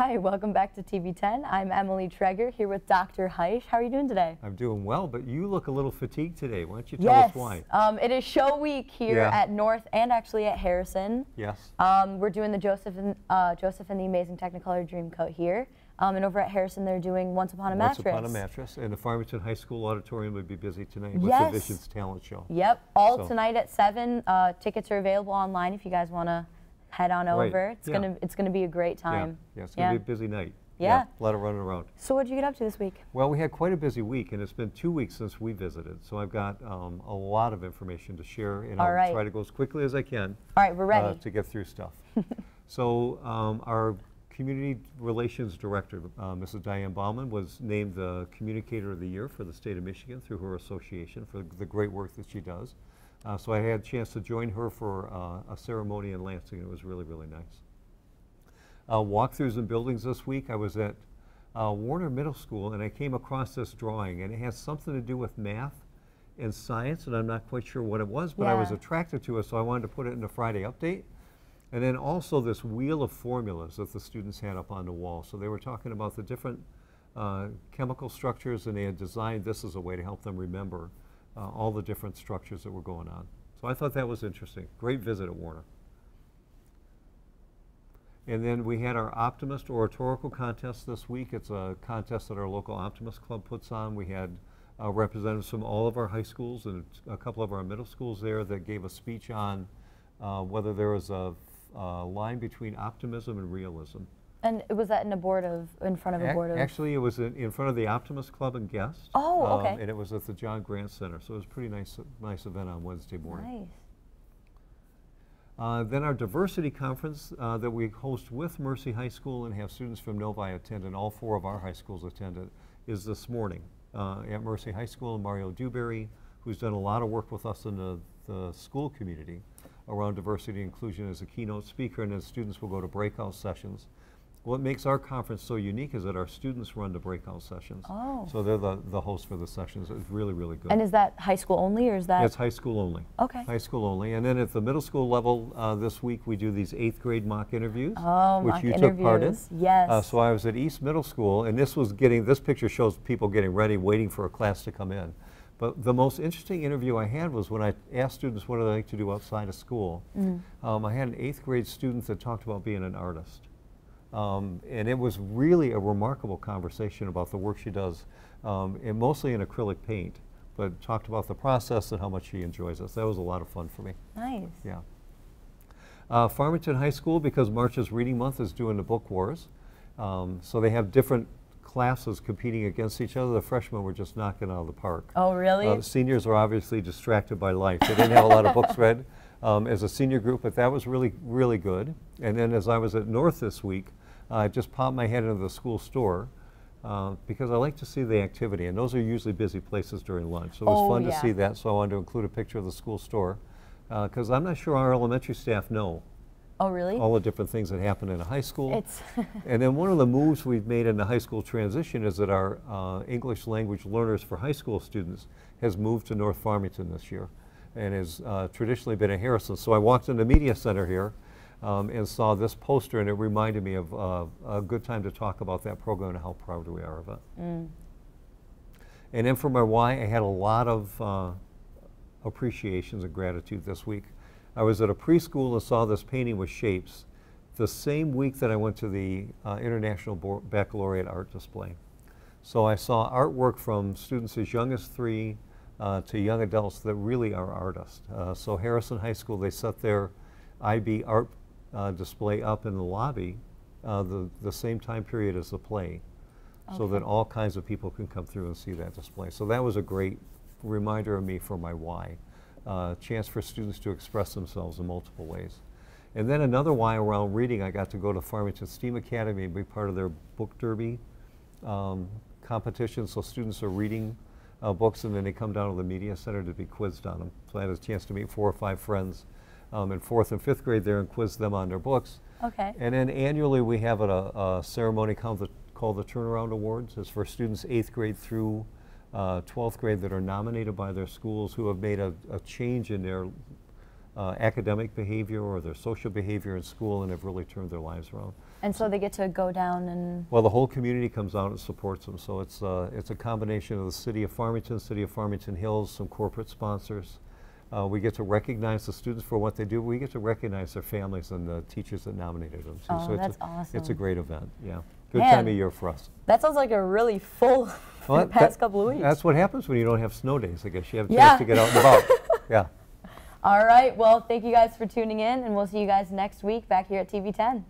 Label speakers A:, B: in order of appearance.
A: Hi, welcome back to TV10. I'm Emily Traeger here with Dr. Heisch. How are you doing today?
B: I'm doing well, but you look a little fatigued today. Why don't you tell us why?
A: It is show week here at North and actually at Harrison.
B: Yes.
A: We're doing the Joseph and the Amazing Technicolor Dreamcoat here. And over at Harrison, they're doing Once Upon a Mattress.
B: Once Upon a Mattress. And the Farmington High School Auditorium would be busy tonight with the Visions Talent Show.
A: Yep, tonight at 7. Tickets are available online if you guys want to head on over. It's gonna be a great time.
B: Yeah, it's gonna be a busy night.
A: Yeah.
B: A lot of running around.
A: So what did you get up to this week?
B: Well, we had quite a busy week, and it's been 2 weeks since we visited. So I've got a lot of information to share, and I'll try to go as quickly as I can.
A: All right, we're ready
B: to get through stuff. So our Community Relations Director, Mrs. Diane Baumann, was named the Communicator of the Year for the state of Michigan through her association for the great work that she does. So I had a chance to join her for a ceremony in Lansing. It was really, really nice. Walkthroughs in buildings this week. I was at Warner Middle School, and I came across this drawing, and it has something to do with math and science, and I'm not quite sure what it was, but I was attracted to it, so I wanted to put it in the Friday update. And then also this wheel of formulas that the students had up on the wall. So they were talking about the different chemical structures, and they had designed this as a way to help them remember all the different structures that were going on. So I thought that was interesting. Great visit at Warner. And then we had our Optimist Oratorical contest this week. It's a contest that our local Optimist Club puts on. We had representatives from all of our high schools and a couple of our middle schools there that gave a speech on whether there was a line between optimism and realism. And
A: was that in front of a board of?
B: Actually, it was in front of the Optimist Club and guests.
A: Oh, okay.
B: And it was at the John Grant Center, so it was a pretty nice event on Wednesday morning. Nice. Then our diversity conference that we host with Mercy High School and have students from Novi attend, and all 4 of our high schools attended, is this morning at Mercy High School. And Mario Dewberry, who's done a lot of work with us in the school community around diversity and inclusion, as a keynote speaker, and then students will go to breakout sessions. What makes our conference so unique is that our students run the breakout sessions. Oh. So they're the hosts for the sessions. It's really, really good.
A: And is that high school only, or is that?
B: It's high school only.
A: Okay.
B: High school only. And then at the middle school level this week, we do these 8th grade mock interviews, which you took part in.
A: Yes.
B: So I was at East Middle School, and this picture shows people getting ready, waiting for a class to come in. But the most interesting interview I had was when I asked students what do they like to do outside of school. I had an 8th grade student that talked about being an artist. And it was really a remarkable conversation about the work she does, and mostly in acrylic paint, but talked about the process and how much she enjoys it. So that was a lot of fun for me.
A: Nice.
B: Yeah. Farmington High School, because March is Reading Month, is doing the book wars. So they have different classes competing against each other. The freshmen were just knocking out of the park.
A: Oh, really?
B: The seniors are obviously distracted by life. They didn't have a lot of books read as a senior group, but that was really, really good. And then as I was at North this week, I just popped my head into the school store because I like to see the activity, and those are usually busy places during lunch. So it was fun to see that, so I wanted to include a picture of the school store because I'm not sure our elementary staff know all the different things that happen in a high school. And then one of the moves we've made in the high school transition is that our English language learners for high school students has moved to North Farmington this year and has traditionally been at Harrison. So I walked in the media center here and saw this poster, and it reminded me of a good time to talk about that program and how proud we are of it. And then for my why, I had a lot of appreciations and gratitude this week. I was at a preschool and saw this painting with shapes the same week that I went to the International Baccalaureate Art Display. So I saw artwork from students as young as 3 to young adults that really are artists. So Harrison High School, they set their IB art display up in the lobby the same time period as the play, so that all kinds of people can come through and see that display. So that was a great reminder of me for my why. Chance for students to express themselves in multiple ways. And then another why around reading, I got to go to Farmington STEAM Academy and be part of their book derby competition. So students are reading books, and then they come down to the media center to be quizzed on them. So I had a chance to meet 4 or 5 friends in 4th and 5th grade there and quiz them on their books.
A: Okay.
B: And then annually we have a ceremony called the Turnaround Awards. It's for students 8th grade through 12th grade that are nominated by their schools who have made a change in their academic behavior or their social behavior in school and have really turned their lives around.
A: And so they get to go down and...
B: Well, the whole community comes out and supports them. So it's a combination of the City of Farmington Hills, some corporate sponsors. We get to recognize the students for what they do. We get to recognize their families and the teachers that nominated them too.
A: Oh,
B: so
A: that's awesome.
B: It's a great event, yeah. Good
A: Man,
B: time of year for us.
A: That sounds like a really full
B: Well,
A: past couple of weeks.
B: That's what happens when you don't have snow days. I guess you have a
A: Yeah.
B: chance to get out and about. Yeah.
A: All right, well, thank you guys for tuning in, and we'll see you guys next week back here at TV10.